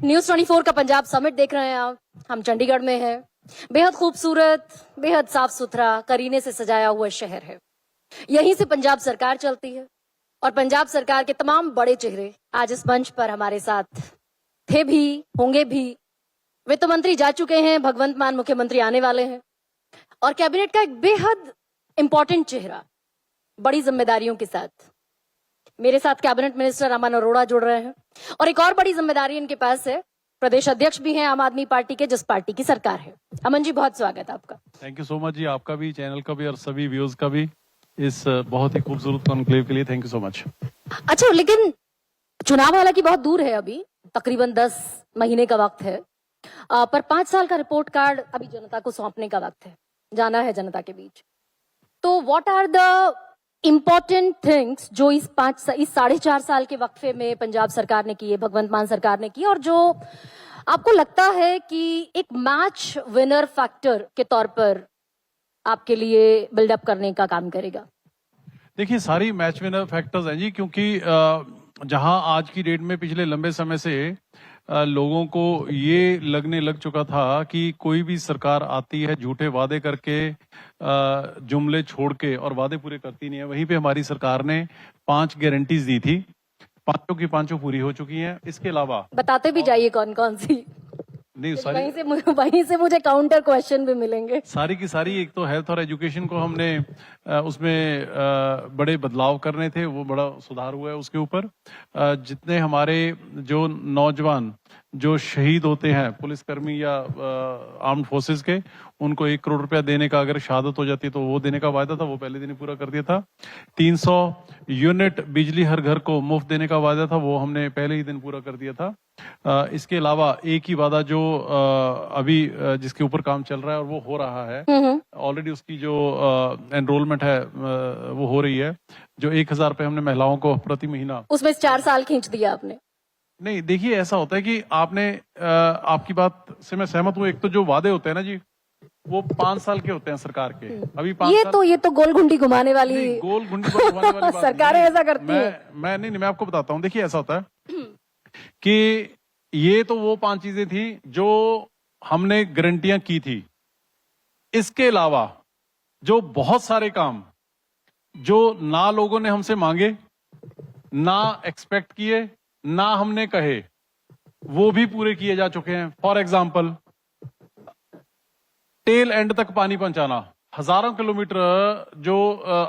News 24 का Punjab summit देख रहे हैं आप। हम चंडीगढ़ में हैं। बेहद खूबसूरत, बेहद साफ सुथरा, करीने से सजाया हुआ शहर है। यहीं से पंजाब सरकार चलती है और पंजाब सरकार के तमाम बड़े चेहरे आज इस मंच पर हमारे साथ थे भी, होंगे भी। वित्त मंत्री जा चुके हैं, भगवंत मान मुख्यमंत्री आने वाले हैं और कैबिनेट का एक बेहद इंपॉर्टेंट चेहरा बड़ी जिम्मेदारियों के साथ मेरे साथ कैबिनेट मिनिस्टर अमन अरोड़ा जुड़ रहे हैं और एक और बड़ी जिम्मेदारी इनके पास है। प्रदेश अध्यक्ष भी हैं आम आदमी पार्टी के, जिस पार्टी की सरकार है। अमन जी, बहुत स्वागत आपका। थैंक यू सो मच जी, आपका भी, चैनल का भी और सभी व्यूअर्स का भी इस बहुत ही खूबसूरत कॉन्क्लेव के लिए थैंक यू सो मच। अच्छा, लेकिन चुनाव हालांकि बहुत दूर है, अभी तकरीबन 10 महीने का वक्त है, पर 5 साल का रिपोर्ट कार्ड अभी जनता को सौंपने का वक्त है, जाना है जनता के बीच। तो what are the important things जो इस 4.5 साल के वक्फे में पंजाब सरकार ने किए, भगवंत मान सरकार ने की, और जो आपको लगता है कि एक मैच विनर फैक्टर के तौर पर आपके लिए बिल्डअप करने का काम करेगा? देखिए, सारी मैच विनर फैक्टर्स हैं जी, क्योंकि जहां आज की डेट में पिछले लंबे समय से लोगों को ये लगने लग चुका था कि कोई भी सरकार आती है झूठे वादे करके, जुमले छोड़ के, और वादे पूरे करती नहीं है। वहीं पे हमारी सरकार ने 5 गारंटीज दी थी, पांचों की पांचों पूरी हो चुकी हैं। इसके अलावा बताते भी जाइए कौन कौन सी। नहीं, वहीं से मुझे काउंटर क्वेश्चन भी मिलेंगे। सारी की सारी, एक तो हेल्थ और एजुकेशन को हमने उसमें बड़े बदलाव करने थे, वो बड़ा सुधार हुआ है उसके ऊपर। जितने हमारे जो नौजवान जो शहीद होते हैं, पुलिसकर्मी या आर्म्ड फोर्सेस के, उनको 1 करोड़ रुपया देने का, अगर शहादत हो जाती तो वो देने का वायदा था, वो पहले दिन ही पूरा कर दिया था। 300 यूनिट बिजली हर घर को मुफ्त देने का वायदा था, वो हमने पहले ही दिन पूरा कर दिया था। इसके अलावा एक ही वादा जो अभी जिसके ऊपर काम चल रहा है और वो हो रहा है ऑलरेडी, उसकी जो एनरोलमेंट है वो हो रही है, जो 1000 रुपए हमने महिलाओं को प्रति महीना, उसमें 4 साल खींच दिया आपने। नहीं, देखिए ऐसा होता है कि आपने आपकी बात से मैं सहमत हूँ। एक तो जो वादे होते हैं ना जी, वो 5 साल के होते हैं सरकार के। अभी 5 ये तो गोल घुंडी घुमाने वाली, गोल घुंडी घुमाने वाली बात सरकारें ऐसा करती हैं। मैं आपको बताता हूँ। देखिए, ऐसा होता है कि ये तो वो 5 चीजें थी जो हमने गारंटियां की थी। इसके अलावा जो बहुत सारे काम जो ना लोगों ने हमसे मांगे, ना एक्सपेक्ट किए, ना हमने कहे, वो भी पूरे किए जा चुके हैं। फॉर एग्जाम्पल, टेल एंड तक पानी पहुंचाना, हजारों किलोमीटर जो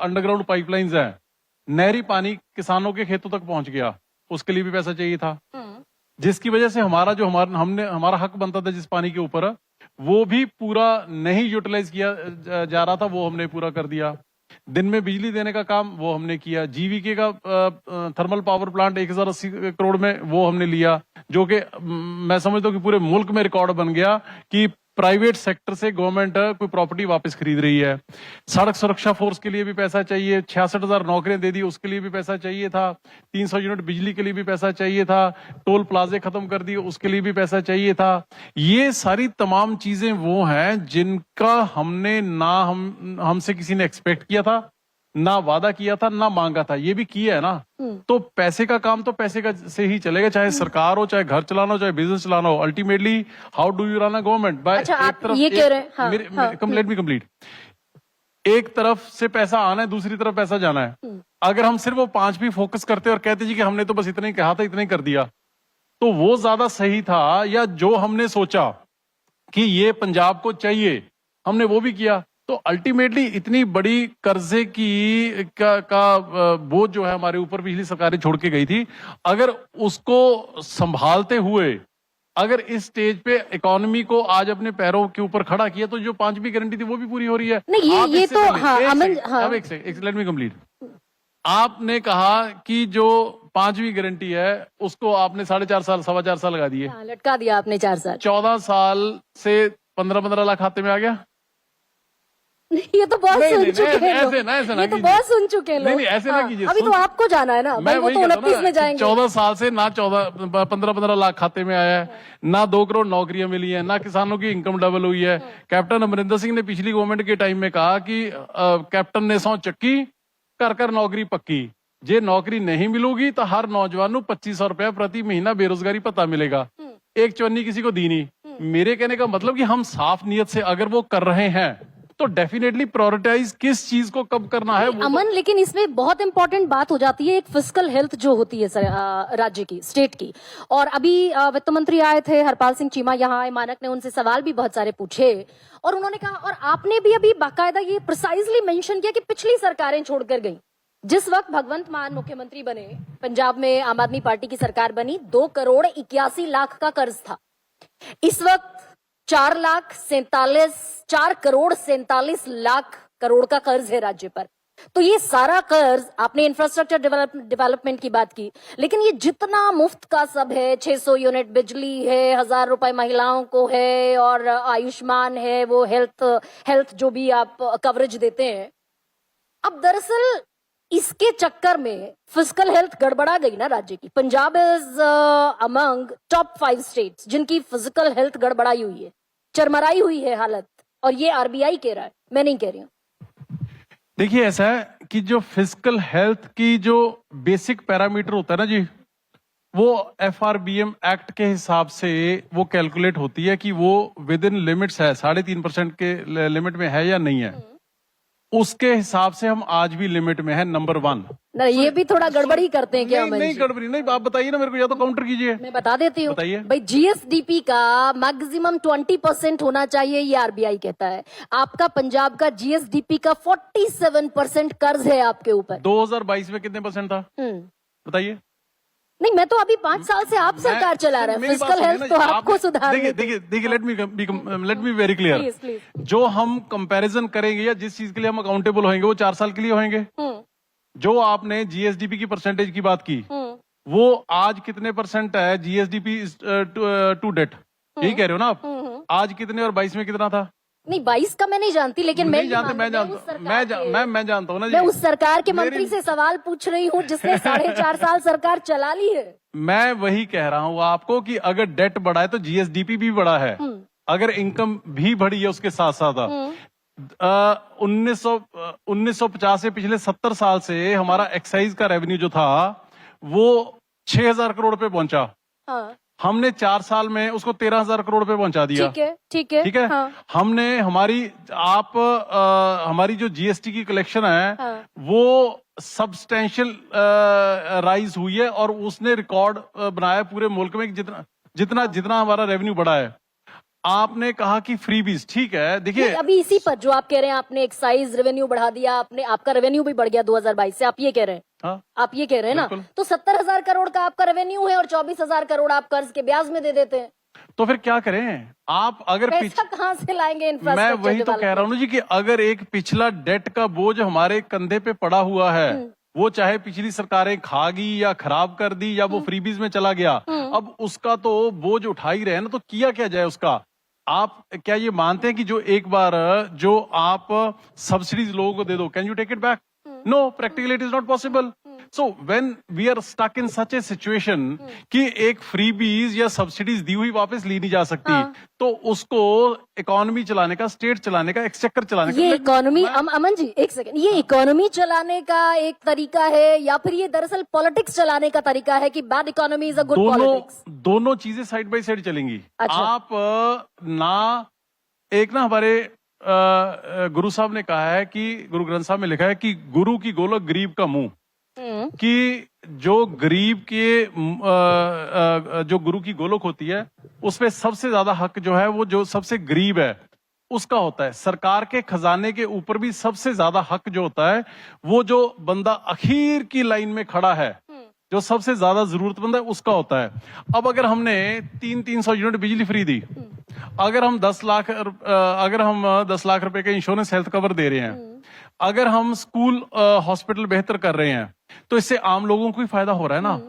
अंडरग्राउंड पाइपलाइंस हैं, नहरी पानी किसानों के खेतों तक पहुंच गया, उसके लिए भी पैसा चाहिए था, जिसकी वजह से हमारा हक बनता था जिस पानी के ऊपर, वो भी पूरा नहीं यूटिलाइज किया जा रहा था, वो हमने पूरा कर दिया। दिन में बिजली देने का काम वो हमने किया। जीवीके का थर्मल पावर प्लांट 1080 करोड़ में वो हमने लिया, जो कि मैं समझता हूँ कि पूरे मुल्क में रिकॉर्ड बन गया कि प्राइवेट सेक्टर से गवर्नमेंट कोई प्रॉपर्टी वापस खरीद रही है। सड़क सुरक्षा फोर्स के लिए भी पैसा चाहिए, 66,000 नौकरियां दे दी, उसके लिए भी पैसा चाहिए था। 300 यूनिट बिजली के लिए भी पैसा चाहिए था। टोल प्लाजे खत्म कर दिए, उसके लिए भी पैसा चाहिए था। ये सारी तमाम चीजें वो हैं जिनका हमने हमसे किसी ने एक्सपेक्ट किया था, ना वादा किया था, ना मांगा था। ये भी किया है ना, तो पैसे का काम तो पैसे का से ही चलेगा, चाहे सरकार हो, चाहे घर चलाना हो, चाहे बिजनेस चलाना हो। Ultimately how do you run a government? By एक तरफ ये कह रहे हैं, लेट मी कंप्लीट। एक तरफ से पैसा आना है, दूसरी तरफ पैसा जाना है। अगर हम सिर्फ वो 5 भी फोकस करते और कहते जी कि हमने तो बस इतना ही कहा था, इतना ही कर दिया, तो वो ज्यादा सही था। या जो हमने सोचा कि ये पंजाब को चाहिए, हमने वो भी किया। तो अल्टीमेटली इतनी बड़ी कर्जे का बोझ जो है हमारे ऊपर पिछली सरकारें छोड़ के गई थी, अगर उसको संभालते हुए अगर इस स्टेज पे इकोनॉमी को आज अपने पैरों के ऊपर खड़ा किया, तो जो 5वीं गारंटी थी वो भी पूरी हो रही है। नहीं, ये तो लेट मी कंप्लीट। आपने कहा कि जो 5वीं गारंटी है उसको आपने 4.5 साल, 4.25 साल लगा दिए, लटका दिया आपने 4 साल। 14 साल से 15 लाख खाते में आ गया। ये तो बहुत सुन चुके हैं, ऐसे ना ये तो बहुत सुन चुके हैं लोग। नहीं, ऐसे ना कीजिए। अभी तो आपको जाना है ना, मैं वो तो 29 में जाएंगे। 14 साल से ना 15 लाख खाते में आया है, ना 2 करोड़ नौकरियां मिली है, ना किसानों की इनकम डबल हुई है। कैप्टन अमरिंदर सिंह ने पिछली गवर्नमेंट के टाइम में कहा कि कैप्टन ने सौ चक्की, कर कर नौकरी पक्की, जे नौकरी नहीं मिलूगी तो हर नौजवान को 2500 रुपया प्रति महीना बेरोजगारी पता मिलेगा। एक चवन्नी किसी को दी नहीं। मेरे कहने का मतलब कि हम साफ नियत से अगर वो कर रहे हैं तो डेफिनेटली प्रायोरिटाइज किस चीज को कब करना है वो अमन, लेकिन इसमें बहुत इंपॉर्टेंट बात हो जाती है एक फिजिकल हेल्थ जो होती है राज्य की, स्टेट की। और अभी वित्त मंत्री आए थे, हरपाल सिंह चीमा यहाँ आए, मानक ने उनसे सवाल भी बहुत सारे पूछे और उन्होंने कहा, और आपने भी अभी बाकायदा ये प्रिसाइजली मेंशन किया कि पिछली सरकारें छोड़कर गई। जिस वक्त भगवंत मान मुख्यमंत्री बने, पंजाब में आम आदमी पार्टी की सरकार बनी, 2,81,00,000 का कर्ज था। इस वक्त 4,47,00,000 करोड़ का कर्ज है राज्य पर। तो ये सारा कर्ज, आपने इंफ्रास्ट्रक्चर डेवलपमेंट की बात की, लेकिन ये जितना मुफ्त का सब है, 600 यूनिट बिजली है, 1,000 रुपए महिलाओं को है, और आयुष्मान है, वो हेल्थ जो भी आप कवरेज देते हैं। अब दरअसल इसके चक्कर में फिजिकल हेल्थ गड़बड़ा गई ना राज्य की। Punjab is among top 5 states जिनकी फिजिकल हेल्थ गड़बड़ाई हुई है, चरमराई हुई है हालत, और ये आरबीआई कह रहा है, मैं नहीं कह रही हूं। देखिए, ऐसा है कि जो फिजिकल हेल्थ की जो बेसिक पैरामीटर होता है ना जी, वो FRBM एक्ट के हिसाब से वो कैलकुलेट होती है कि वो विद इन लिमिट्स है, 3.5% के लिमिट में है या नहीं है। उसके हिसाब से हम आज भी लिमिट में है, नंबर 1। नहीं, ये भी थोड़ा गड़बड़ी करते हैं क्या? नहीं गड़बड़ी नहीं, आप बताइए ना मेरे को, या तो काउंटर कीजिए। मैं बता देती हूँ, बताइए भाई। GSDP का मैक्सिमम 20% होना चाहिए, ये आरबीआई कहता है। आपका पंजाब का GSDP का 47% कर्ज है आपके ऊपर। 2022 में कितने परसेंट था बताइए? नहीं, मैं तो अभी 5 साल से आप सरकार चला रहे हैं, फिजिकल हेल्थ तो आपको सुधारनी। देखिए, लेट मी वेरी क्लियर। जो हम कंपैरिजन करेंगे या जिस चीज के लिए हम अकाउंटेबल होंगे वो 4 साल के लिए होंगे। जो आपने GSDP की परसेंटेज की बात की, वो आज कितने परसेंट है GSDP टू डेट, यही कह रहे हो ना आप? आज कितने और 22 में कितना था? नहीं, 22 का मैं नहीं जानती, लेकिन मैं जानता हूँ ना जी। मैं उस सरकार के मंत्री से सवाल पूछ रही हूँ जिसने 4.5 साल सरकार चला ली है। मैं वही कह रहा हूँ आपको कि अगर डेट बढ़ा है तो GSDP भी बढ़ा है, अगर इनकम भी बढ़ी है उसके साथ साथ। 1950 से पिछले 70 साल से हमारा एक्साइज का रेवेन्यू जो था वो 6,000 करोड़ पे पहुंचा। हमने 4 साल में उसको 13,000 करोड़ पे पहुंचा दिया। ठीक है। हाँ। हमने हमारी जो GST की कलेक्शन है, हाँ, वो सब्सटेंशियल राइज हुई है और उसने रिकॉर्ड बनाया पूरे मुल्क में जितना हमारा रेवेन्यू बढ़ा है। आपने कहा कि फ्रीबीज, ठीक है। देखिए, अभी इसी पर जो आप कह रहे हैं, आपने एक्साइज रेवेन्यू बढ़ा दिया, आपका रेवेन्यू भी बढ़ गया 2022 से, आप ये कह रहे हैं? हाँ? आप ये कह रहे हैं ना? तो 70,000 करोड़ का आपका रेवेन्यू है और 24,000 करोड़ आप कर्ज के ब्याज में दे देते हैं। तो फिर क्या करें? आप अगर पैसा कहाँ से लाएंगे इंफ्रास्ट्रक्चर? मैं वही तो कह रहा हूँ जी कि अगर एक पिछला डेट का बोझ हमारे कंधे पे पड़ा हुआ है, वो चाहे पिछली सरकारें खा गई या खराब कर दी या वो फ्रीबीज में चला गया, अब उसका तो बोझ उठा ही रहे ना, तो किया क्या जाए उसका? आप क्या ये मानते हैं कि जो एक बार जो आप सब्सिडीज लोगों को दे दो, can you take it back? No, practically it is not possible. So when we are stuck in such a situation कि एक फ्रीबीज या सब्सिडीज दी हुई वापस ली नहीं जा सकती, तो उसको इकोनॉमी चलाने का, स्टेट चलाने का, एक्सचेकर चलाने का, ये इकोनॉमी, अमन जी एक सेकंड, ये इकोनॉमी चलाने का एक तरीका है या फिर ये दरअसल पॉलिटिक्स चलाने का तरीका है कि bad economy is a good politics? दोनों चीजें साइड बाय साइड चलेंगी। अच्छा। आप हमारे गुरु साहब ने कहा है कि गुरु ग्रंथ साहब में लिखा है कि गुरु की गोलक गरीब का मुंह, कि जो गरीब के जो गुरु की गोलक होती है उसपे सबसे ज्यादा हक जो है वो जो सबसे गरीब है उसका होता है। सरकार के खजाने के ऊपर भी सबसे ज्यादा हक जो होता है वो जो बंदा आखिर की लाइन में खड़ा है, जो सबसे ज्यादा जरूरतमंद है, उसका होता है। अब अगर हमने 300 यूनिट बिजली फ्री दी, अगर हम 10 लाख रुपए का इंश्योरेंस हेल्थ कवर दे रहे हैं, अगर हम स्कूल हॉस्पिटल बेहतर कर रहे हैं, तो इससे आम लोगों को ही फायदा हो रहा है ना।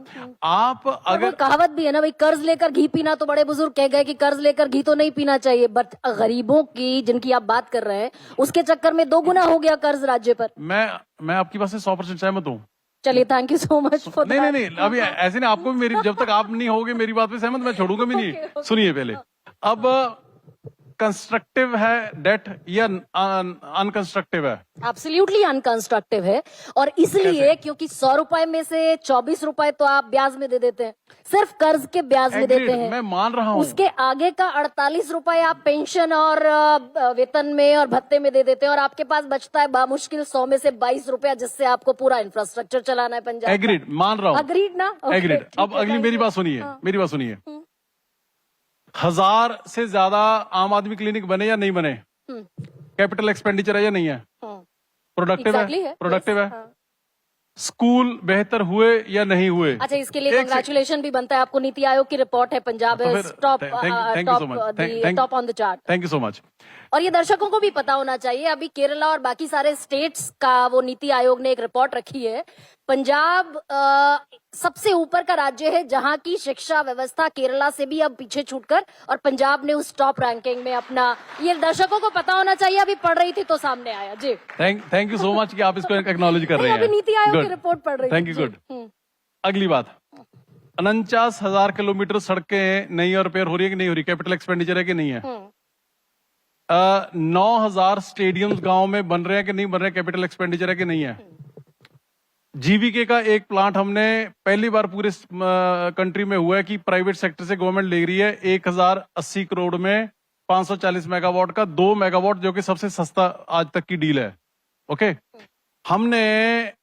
आप अगर कहावत भी है ना भाई, कर्ज लेकर घी पीना, तो बड़े बुजुर्ग कह गए कि कर्ज लेकर घी तो नहीं पीना चाहिए, बट गरीबों की जिनकी आप बात कर रहे हैं उसके चक्कर में 2 गुना हो गया कर्ज राज्य पर। मैं आपकी बात से 100% सहमत हूँ। चलिए, thank you so much for that. नहीं, अभी ऐसे नहीं, आपको भी मेरी, जब तक आप नहीं होगे मेरी बात पे सहमत, मैं छोड़ूंगा भी नहीं। सुनिए पहले, अब कंस्ट्रक्टिव है डेट या अनकंस्ट्रक्टिव है? एब्सोल्युटली अनकंस्ट्रक्टिव है। और इसलिए क्योंकि 100 रुपए में से 24 रुपए तो आप ब्याज में दे देते हैं, सिर्फ कर्ज के ब्याज में देते हैं। मैं मान रहा हूँ। उसके आगे का 48 रुपए आप पेंशन और वेतन में और भत्ते में दे देते हैं, और आपके पास बचता है बामुश्किल 100 में से 22 रुपया, जिससे आपको पूरा इंफ्रास्ट्रक्चर चलाना है पंजाब। एग्रीड, मान रहा हूँ। अग्रीड ना? एग्रीड। अब अगली मेरी बात सुनिए, मेरी बात सुनिए। 1000 से ज्यादा आम आदमी क्लिनिक बने या नहीं बने? कैपिटल एक्सपेंडिचर है या नहीं है? प्रोडक्टिव है? प्रोडक्टिव है। स्कूल बेहतर हुए या नहीं हुए? अच्छा, इसके लिए कांग्रेचुलेशन भी बनता है आपको। नीति आयोग की रिपोर्ट है, Punjab is top on the chart. Thank you so much. और ये दर्शकों को भी पता होना चाहिए, अभी केरला और बाकी सारे स्टेट्स का वो नीति आयोग ने एक रिपोर्ट रखी है। पंजाब सबसे ऊपर का राज्य है जहां की शिक्षा व्यवस्था केरला से भी अब पीछे छूटकर, और पंजाब ने उस टॉप रैंकिंग में अपना, ये दर्शकों को पता होना चाहिए। अभी पढ़ रही थी तो सामने आया जी। थैंक यू सो मच कि आप इसको एक्नॉलेज कर रहे हैं। अभी नीति आयोग की रिपोर्ट पढ़ रही थी। Thank you. गुड। अगली बात, 49,000 किलोमीटर सड़कें नई और रिपेयर हो रही है कि नहीं हो रही? कैपिटल एक्सपेंडिचर है कि नहीं है? 9,000 स्टेडियम्स गांव में बन रहे हैं कि नहीं बन रहे? कैपिटल एक्सपेंडिचर है कि नहीं है? जीवीके का एक प्लांट हमने पहली बार पूरे कंट्री में हुआ है कि प्राइवेट सेक्टर से गवर्नमेंट ले रही है 1080 करोड़ में 540 मेगावाट का, 2 मेगावाट, जो कि सबसे सस्ता आज तक की डील है। ओके, हमने,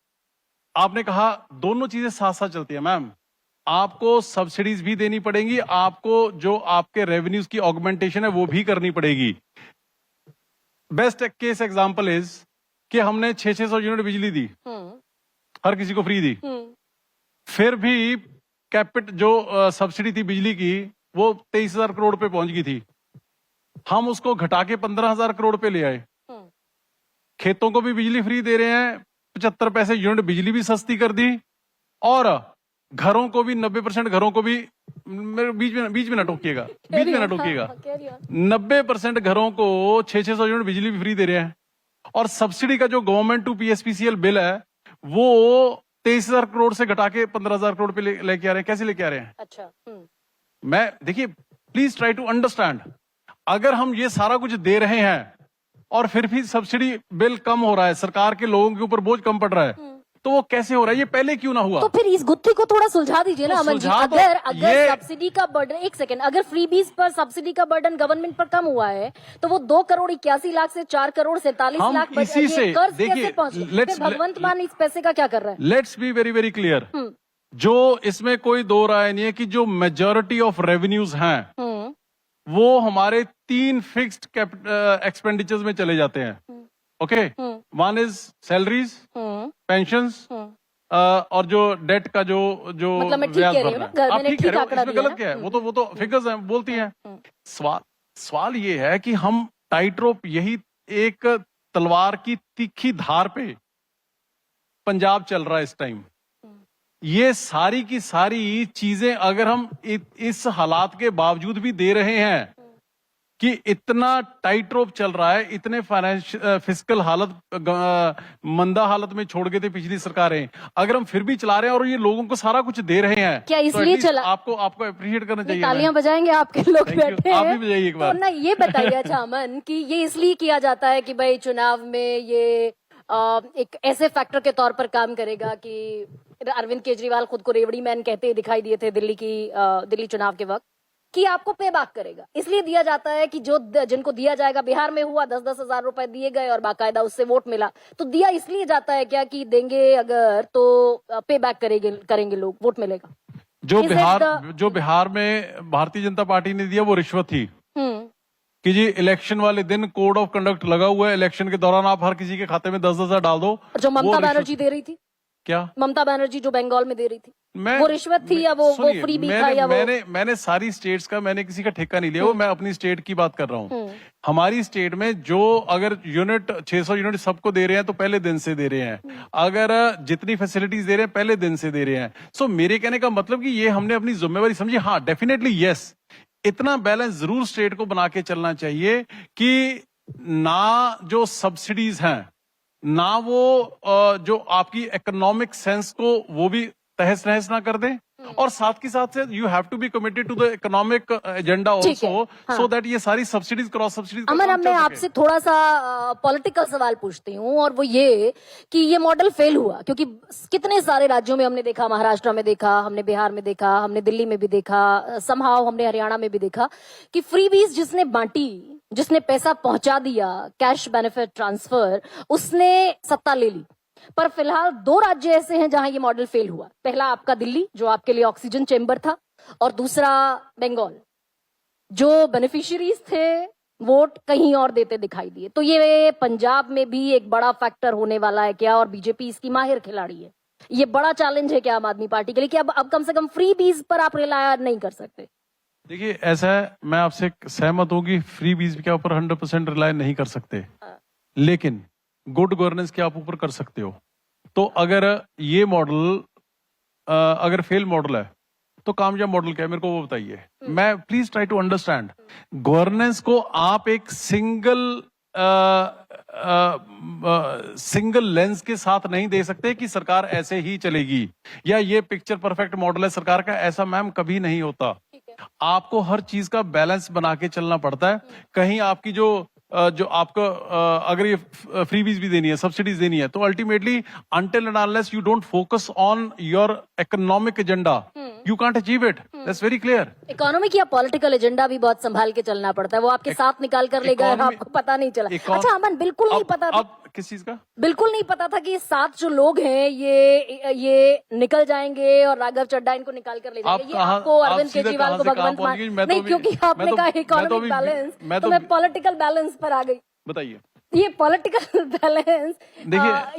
आपने कहा दोनों चीजें साथ साथ चलती है मैम। आपको सब्सिडीज भी देनी पड़ेगी, आपको जो आपके रेवेन्यूज की ऑगमेंटेशन है वो भी करनी पड़ेगी। बेस्ट केस एग्जांपल इज कि हमने 600 यूनिट बिजली दी, हर किसी को फ्री दी, फिर भी कैपिट जो सब्सिडी थी बिजली की वो 23,000 करोड़ पे पहुंच गई थी। हम उसको घटा के 15,000 करोड़ पे ले आए। खेतों को भी बिजली फ्री दे रहे हैं, 75 पैसे यूनिट बिजली भी सस्ती कर दी, और घरों को भी 90% घरों को भी, बीच में ना टोकिएगा, 90% घरों को 600 यूनिट बिजली भी फ्री दे रहे हैं। और सब्सिडी का जो गवर्नमेंट टू पीएसपीसीएल बिल है वो 23,000 करोड़ से घटा के 15,000 करोड़ पे लेके आ रहे हैं। कैसे लेके आ रहे हैं? अच्छा, मैं, देखिए प्लीज ट्राई टू अंडरस्टैंड, अगर हम ये सारा कुछ दे रहे हैं और फिर भी सब्सिडी बिल कम हो रहा है, सरकार के लोगों के ऊपर बोझ कम पड़ रहा है, तो वो कैसे हो रहा है? ये पहले क्यों ना हुआ? तो फिर इस गुत्थी को थोड़ा सुलझा दीजिए ना अमन जी। अगर सब्सिडी का बर्डन, एक सेकंड, अगर फ्रीबीज पर सब्सिडी का बर्डन गवर्नमेंट पर कम हुआ है तो वो 2 करोड़ 81 लाख से 4 करोड़ 47 लाख इसी से देखिए, भगवंत मान इस पैसे का क्या कर रहा है? Let's be very very clear, जो इसमें कोई दो राय नहीं है कि जो मेजॉरिटी ऑफ रेवेन्यूज हैं वो हमारे 3 फिक्स्ड एक्सपेंडिचर्स में चले जाते हैं। Okay, one is salaries, pensions, और जो डेट का जो मतलब मैं ठीक कह रही हूँ ना? आप ठीक कह रहे हो, इसमें गलत क्या है? वो तो फिगर्स हैं, बोलती हैं। सवाल ये है कि हम टाइट रोप, यही एक तलवार की तीखी धार पे पंजाब चल रहा है इस टाइम। ये सारी की सारी चीजें अगर हम इस हालात के बावजूद भी दे रहे हैं कि इतना टाइट रोप चल रहा है, इतने फिस्कल हालत मंदा हालत में छोड़ गए थे पिछली सरकारें, अगर हम फिर भी चला रहे हैं और ये लोगों को सारा कुछ दे रहे हैं, क्या इसलिए चला? आपको अप्रिशिएट करना चाहिए। तालियां बजाएंगे आपके लोग बैठे हैं। आप भी बजाइए एक बार। तो ना ये बताइए अच्छा अमन, कि ये इसलिए किया जाता है कि भाई चुनाव में ये एक ऐसे फैक्टर के तौर पर काम करेगा कि अरविंद केजरीवाल खुद को रेवड़ी मैन कहते दिखाई दिए थे दिल्ली चुनाव के वक्त, कि आपको पे बैक करेगा, इसलिए दिया जाता है कि जो जिनको दिया जाएगा, बिहार में हुआ 10-10 हजार रुपए दिए गए और बाकायदा उससे वोट मिला, तो दिया इसलिए जाता है क्या कि देंगे अगर तो पे बैक करेंगे लोग, वोट मिलेगा। जो बिहार में भारतीय जनता पार्टी ने दिया वो रिश्वत थी कि जी इलेक्शन वाले दिन कोड ऑफ कंडक्ट लगा हुआ है, इलेक्शन के दौरान आप हर किसी के खाते में 10-10 हजार डाल दो। जो ममता बनर्जी दे रही थी, क्या ममता बनर्जी जो बंगाल में दे रही थी, वो रिश्वत थी या वो फ्री भी था या मैंने सारी स्टेट्स का, मैंने किसी का ठेका नहीं लिया, वो मैं अपनी स्टेट की बात कर रहा हूँ। हमारी स्टेट में जो अगर यूनिट 600 यूनिट सबको दे रहे हैं तो पहले दिन से दे रहे हैं, अगर जितनी फैसिलिटीज दे रहे हैं पहले दिन से दे रहे हैं। सो मेरे कहने का मतलब कि ये हमने अपनी जिम्मेवारी समझी। हाँ, डेफिनेटली यस, इतना बैलेंस जरूर स्टेट को बना के चलना चाहिए कि ना जो सब्सिडीज हैं, ना वो जो आपकी इकोनॉमिक सेंस को वो भी तहस नहस ना कर दें, और साथ के साथ you have to be committed to the economic agenda ठीक है, ऑल्सो, सो दैट ये सारी सब्सिडीज क्रॉस सब्सिडीज अमन, अब मैं आपसे थोड़ा सा पॉलिटिकल सवाल पूछती हूँ, और वो ये कि ये मॉडल फेल हुआ क्योंकि कितने सारे राज्यों में हमने देखा, महाराष्ट्र में देखा, हमने बिहार में देखा, हमने दिल्ली में भी देखा, समहाउ हमने हरियाणा में भी देखा कि फ्रीबीज जिसने बांटी, जिसने पैसा पहुंचा दिया, कैश बेनिफिट ट्रांसफर, उसने सत्ता ले ली। पर फिलहाल 2 राज्य ऐसे हैं जहां ये मॉडल फेल हुआ। पहला आपका दिल्ली, जो आपके लिए ऑक्सीजन चेंबर था, और दूसरा बंगाल, जो बेनिफिशियरीज थे वोट कहीं और देते दिखाई दिए। तो ये पंजाब में भी एक बड़ा फैक्टर होने वाला है क्या? और बीजेपी इसकी माहिर खिलाड़ी है। ये बड़ा चैलेंज है क्या आम आदमी पार्टी के लिए कि अब कम से कम फ्री बीज पर आप रिलाय नहीं कर सकते? देखिए, ऐसा है, मैं आपसे सहमत हूं कि फ्री बीज के ऊपर 100% रिलाय नहीं कर सकते, लेकिन गुड गवर्नेंस के आप ऊपर कर सकते हो। तो अगर ये मॉडल अगर फेल मॉडल है तो कामयाब मॉडल क्या है, मेरे को वो बताइए। मैं please try to understand, governance को आप एक सिंगल लेंस के साथ नहीं दे सकते कि सरकार ऐसे ही चलेगी या ये पिक्चर परफेक्ट मॉडल है सरकार का, ऐसा मैम कभी नहीं होता। आपको हर चीज का बैलेंस बना के चलना पड़ता है। कहीं आपकी जो आपको अगर ये फ्रीबीज भी देनी है, सब्सिडीज देनी है, तो ultimately until and unless you don't focus on your economic agenda, you can't achieve it. That's very clear. Economic या पॉलिटिकल एजेंडा भी बहुत संभाल के चलना पड़ता है, वो आपके साथ निकाल कर ले गए, आपको पता नहीं चला। अच्छा अमन, बिल्कुल नहीं पता था, अब किस चीज का बिल्कुल नहीं पता था कि ये 7 जो लोग हैं ये निकल जाएंगे और राघव चड्डा इनको निकाल कर ले जाएंगे। ये आपको अरविंद केजरीवाल को भगवंत मान नहीं, क्योंकि आपने कहा इकोनॉमिक बैलेंस, तो मैं पॉलिटिकल बैलेंस पर आ गई। बताइए। ये political balance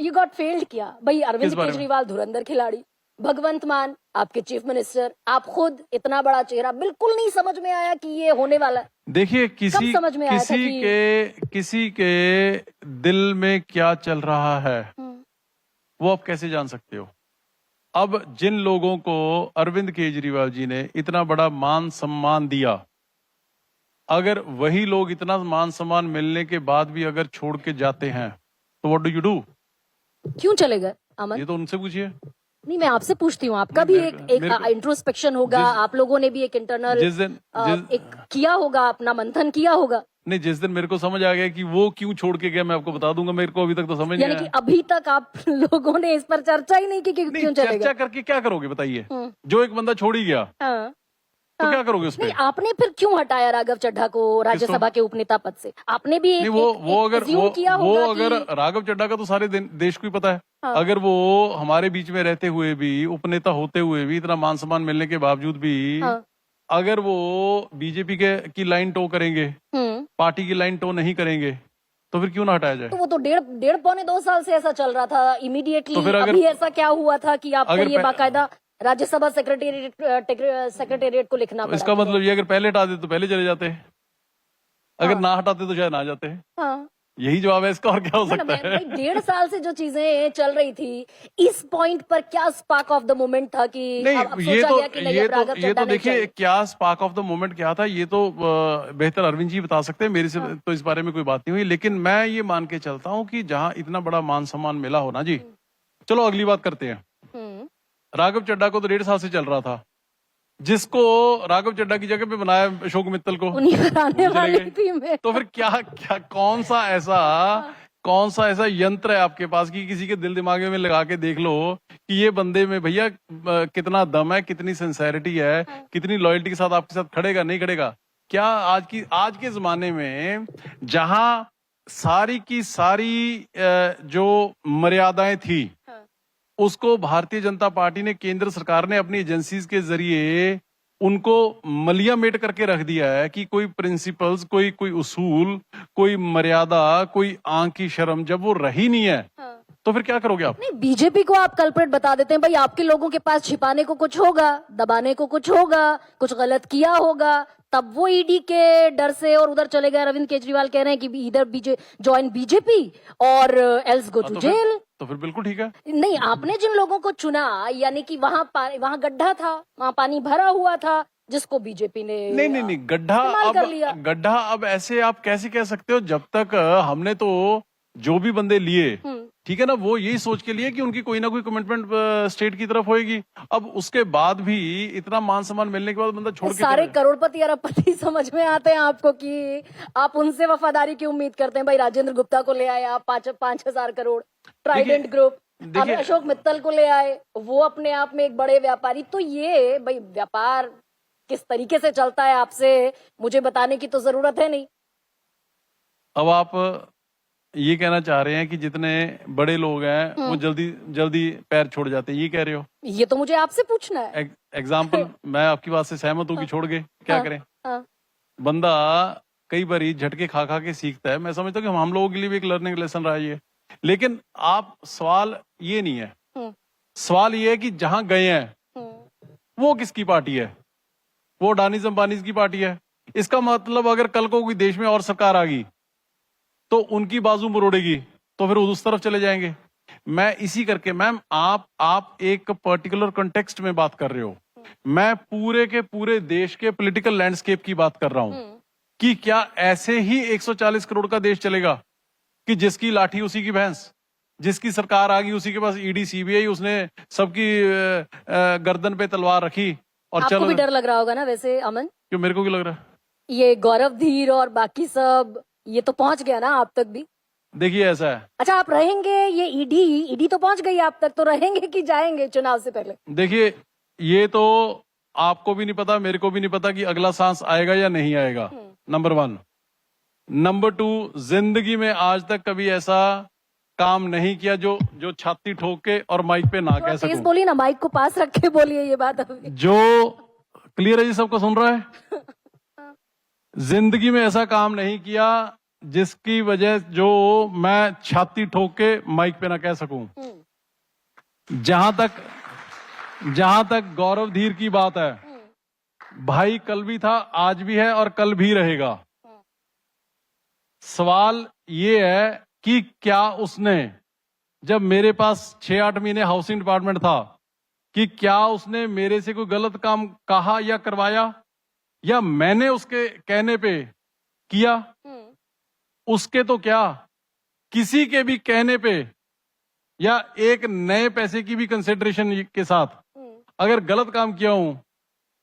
you got failed किया भाई। अरविंद केजरीवाल धुरंधर खिलाड़ी, भगवंत मान आपके चीफ मिनिस्टर, आप खुद इतना बड़ा चेहरा, बिल्कुल नहीं समझ में आया कि ये होने वाला है। देखिए, किसी कि किसी के दिल में क्या चल रहा है वो आप कैसे जान सकते हो? अब जिन लोगों को अरविंद केजरीवाल जी ने इतना बड़ा मान सम्मान दिया, अगर वही लोग इतना मान सम्मान मिलने के बाद भी अगर छोड़ के जाते हैं तो व्हाट डू यू डू? क्यों चले गए अमन? ये तो उनसे पूछिए। नहीं, मैं आपसे पूछती हूँ, आपका भी एक इंट्रोस्पेक्शन होगा, आप लोगों ने भी एक इंटरनल एक किया होगा, अपना मंथन किया होगा। नहीं, जिस दिन मेरे को समझ आ गया कि वो क्यों छोड़ के गया, मैं आपको बता दूंगा। मेरे को अभी तक तो समझ नहीं आया। यानी कि अभी तक आप लोगों ने इस पर चर्चा ही नहीं की कि क्यों चले गए। चर्चा करके क्या करोगे बताइए? जो एक बंदा छोड़ ही गया तो क्या करोगे उस पर? नहीं, आपने फिर क्यों हटाया राघव चड्ढा को राज्यसभा के उपनेता पद से? आपने भी अगर राघव चड्ढा का तो सारे देश को ही पता है। अगर वो हमारे बीच में रहते हुए भी, उपनेता होते हुए भी, इतना मान सम्मान मिलने के बावजूद भी अगर वो बीजेपी की लाइन टो करेंगे, पार्टी की लाइन टो नहीं करेंगे, तो फिर क्यों ना हटाया जाए? तो वो तो डेढ़ पौने 2 साल से ऐसा चल रहा था। इमीडिएटली तो अभी ऐसा क्या हुआ था कि आपको ये बाकायदा राज्यसभा सेक्रेटेरिएट को लिखना पड़ा? इसका मतलब ये, अगर पहले हटा देते तो पहले चले जाते हैं, अगर ना हटाते तो शायद ना जाते हैं। यही जवाब है इसका, और क्या हो सकता है? 1.5 साल से जो चीजें चल रही थी, इस पॉइंट पर क्या स्पार्क ऑफ द मोमेंट था कि नहीं, ये तो देखिए, क्या स्पार्क ऑफ द मोमेंट क्या था ये तो बेहतर अरविंद जी बता सकते हैं, मेरे से तो इस बारे में कोई बात नहीं हुई। लेकिन मैं ये मान के चलता हूँ कि जहाँ इतना बड़ा मान सम्मान मिला हो ना जी, चलो अगली बात करते हैं। राघव चड्ढा को तो 1.5 साल से चल रहा था, जिसको राघव चड्ढा की जगह पे बनाया अशोक मित्तल को, तो फिर क्या कौन सा ऐसा यंत्र है आपके पास कि किसी के दिल दिमाग में लगा के देख लो कि ये बंदे में भैया कितना दम है, कितनी सिंसेरिटी है, कितनी लॉयल्टी के साथ आपके साथ खड़ेगा, नहीं खड़ेगा? क्या आज के जमाने में जहां सारी की सारी जो मर्यादाएं थी उसको भारतीय जनता पार्टी ने, केंद्र सरकार ने अपनी एजेंसीज के जरिए उनको मलियामेट करके रख दिया है कि कोई प्रिंसिपल्स, कोई उसूल, कोई मर्यादा, कोई आंख की शर्म जब वो रही नहीं है, तो फिर क्या करोगे आप? नहीं, बीजेपी को आप कल्प्रेट बता देते हैं भाई, आपके लोगों के पास छिपाने को कुछ होगा, दबाने को कुछ होगा, कुछ गलत किया होगा, तब वो ईडी के डर से और उधर चले गए। अरविंद केजरीवाल कह रहे हैं कि इधर ज्वाइन बीजेपी और एल्स गो टू जेल। तो फिर बिल्कुल ठीक है। नहीं, आपने जिन लोगों को चुना, यानी कि वहाँ गड्ढा था, वहाँ पानी भरा हुआ था, जिसको बीजेपी ने नहीं गड्ढा अब ऐसे आप कैसे कह सकते हो? जब तक हमने तो जो भी बंदे लिए, ठीक है ना, वो यही सोच के लिए कि उनकी कोई ना कोई कमिटमेंट स्टेट की तरफ होएगी। अब उसके बाद भी इतना मान सम्मान मिलने के बाद बंदा छोड़ के सारे चले। करोड़पति अरबपति समझ में आते हैं आपको कि आप उनसे वफादारी की उम्मीद करते हैं? भाई राजेंद्र गुप्ता को ले आए आप 5,000 करोड़, ट्राइडेंट ग्रुप, अब अशोक मित्तल को ले आए, वो अपने आप में एक बड़े व्यापारी। तो ये भाई व्यापार किस तरीके से चलता है आपसे मुझे बताने की तो जरूरत है नहीं। अब आप ये कहना चाह रहे हैं कि जितने बड़े लोग हैं वो जल्दी जल्दी पैर छोड़ जाते हैं, ये कह रहे हो? ये तो मुझे आपसे पूछना है। एग्जाम्पल मैं आपकी बात से सहमत हूँ कि छोड़ गए, क्या करें? बंदा कई बार झटके खा खा के सीखता है। मैं समझता हूँ कि हम लोगों के लिए भी एक लर्निंग लेसन रहा है ये। लेकिन आप सवाल ये नहीं है, सवाल ये है कि जहां गए हैं वो किसकी पार्टी है? वो अडानीज अंबानीज की पार्टी है। इसका मतलब अगर कल को कोई देश में और सरकार आ गई तो उनकी बाजू मरोड़ेगी तो फिर उस तरफ चले जाएंगे। मैं इसी करके, मैम आप एक पर्टिकुलर कॉन्टेक्स्ट में बात कर रहे हो, मैं पूरे के पूरे देश के पॉलिटिकल लैंडस्केप की बात कर रहा हूं कि क्या ऐसे ही 140 करोड़ का देश चलेगा कि जिसकी लाठी उसी की भैंस, जिसकी सरकार आ गई उसी के पास ईडी सीबीआई, उसने सबकी गर्दन पे तलवार रखी और आपको चलो। भी डर लग रहा होगा ना वैसे अमन? क्यों, मेरे को भी लग रहा है। ये गौरव धीर और बाकी सब ये तो पहुंच गया ना आप तक भी? देखिए ऐसा है, अच्छा आप रहेंगे, ये ईडी तो पहुंच गई आप तक, तो रहेंगे कि जाएंगे चुनाव से पहले? देखिए ये तो आपको भी नहीं पता, मेरे को भी नहीं पता कि अगला सांस आएगा या नहीं आएगा, नंबर 1। नंबर 2, जिंदगी में आज तक कभी ऐसा काम नहीं किया जो छाती ठोक के और माइक पे ना कह तेज सकूं। बोलिए ना, माइक को पास रख के बोलिए ये बात अभी। जो क्लियर है जी, सबको सुन रहा है? जिंदगी में ऐसा काम नहीं किया जिसकी वजह जो मैं छाती ठोक के माइक पे ना कह सकूं। जहां तक गौरव धीर की बात है, भाई कल भी था, आज भी है और कल भी रहेगा। सवाल ये है कि क्या उसने, जब मेरे पास 6-8 महीने हाउसिंग डिपार्टमेंट था, कि क्या उसने मेरे से कोई गलत काम कहा या करवाया, या मैंने उसके कहने पे किया? उसके तो क्या, किसी के भी कहने पे या एक नए पैसे की भी कंसिडरेशन के साथ अगर गलत काम किया हूं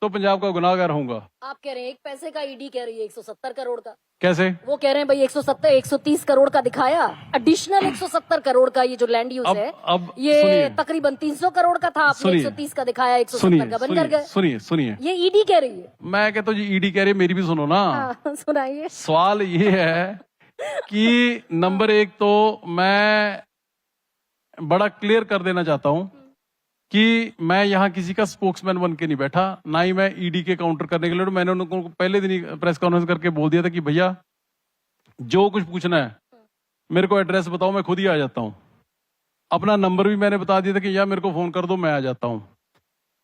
तो पंजाब का गुनाहगार होऊंगा। आप कह रहे हैं 1 पैसे का, ईडी कह रही है 170 करोड़ का। कैसे? वो कह रहे हैं भाई 130 करोड़ का दिखाया, एडिशनल 170 करोड़ का ये जो लैंड यूज है, अब ये सुनिए, तकरीबन 300 करोड़ का था, आपने 130 का दिखाया, 170 का बन कर गए। सुनिए, ये ईडी कह रही है। मैं कहता हूँ जी ईडी कह रही है, मेरी भी सुनो ना। सुनाइए। सवाल ये है कि नंबर 1 तो मैं बड़ा क्लियर कर देना चाहता हूं कि मैं यहां किसी का स्पोक्समैन बन के नहीं बैठा, ना ही मैं ईडी के काउंटर करने के लिए। मैंने उनको पहले दिन ही प्रेस कॉन्फ्रेंस करके बोल दिया था कि भैया जो कुछ पूछना है मेरे को एड्रेस बताओ, मैं खुद ही आ जाता हूं। अपना नंबर भी मैंने बता दिया था कि या मेरे को फोन कर दो, मैं आ जाता हूं।